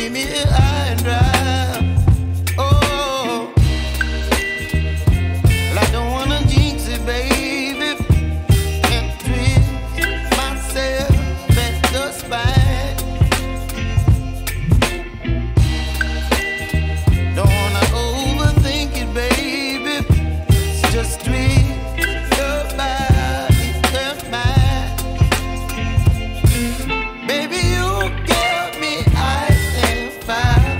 leave me here high and dry. Oh, well, I don't wanna jinx it, baby, and twist myself at the spine. Don't wanna overthink it, baby. It's just twist your body and mine. Baby, you give me ice and fire.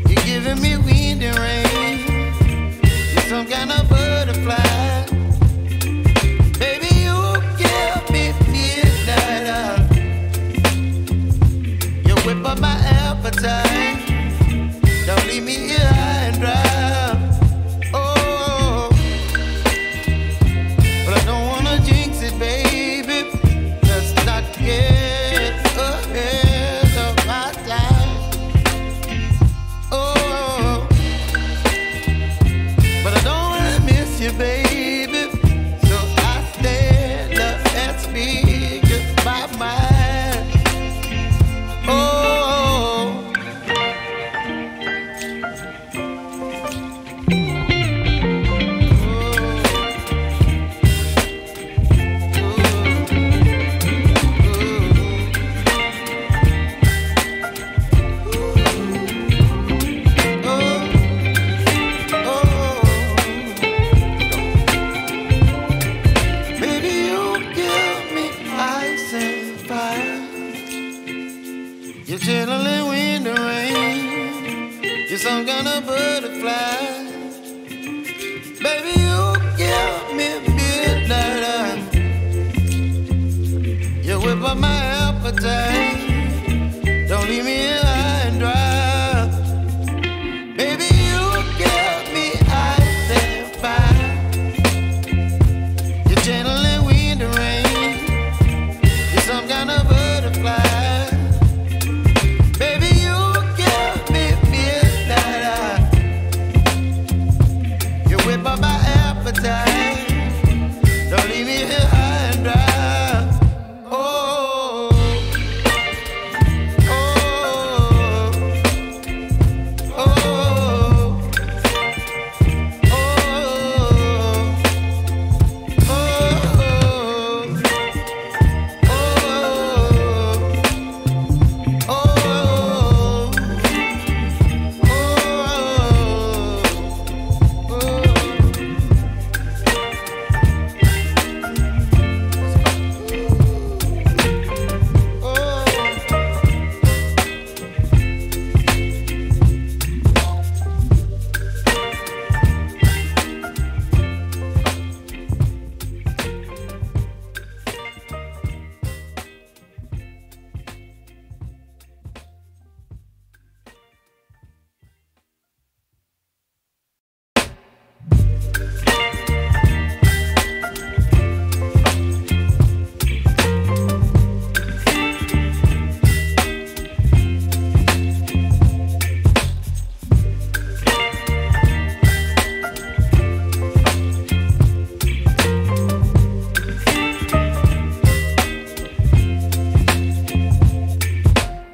You're giving me wind and rain. You're some kind of butterfly. Baby, you give me midnight. You whip up my appetite. Don't leave me here high and dry. Oh, but I don't wanna jinx it, baby. Let's not get ahead of my time. Oh, but I don't wanna miss you, baby. So I stand up and speak my mind. Oh. Baby, you give me ice and fire. You're chilling wind and rain. You're some kind of butterfly. Baby, you give me midnight. You whip up my appetite. Don't leave me here high and dry. Baby, you give me ice and fire. You're channeling wind and rain. You're some kind of butterfly. Baby, you give me midnight. You whip up my appetite. Don't leave me here high and dry. Oh, oh, oh, oh,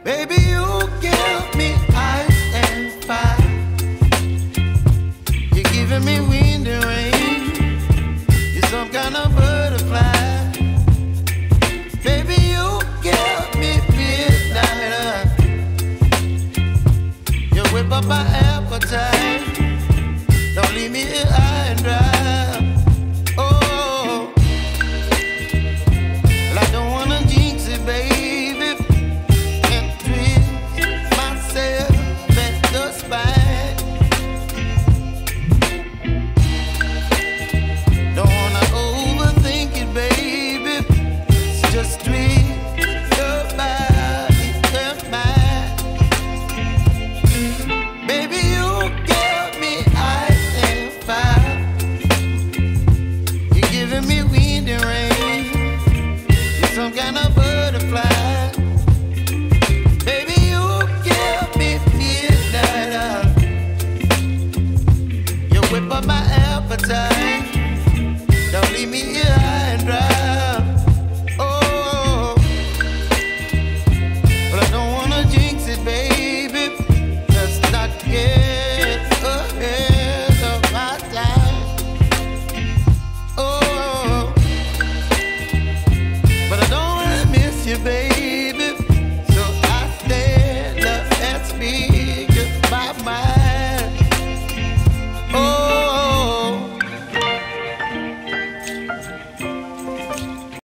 baby, you give me ice and fire. You're giving me wind and rain. You're some kind of butterfly. Baby, you give me midnight. You whip up my appetite. Don't leave me here high and dry. Oh, well, I don't wanna jinx it, baby, and twist myself at the spine. Don't wanna overthink it, baby. It's just twist your body and mine. Baby, you, baby.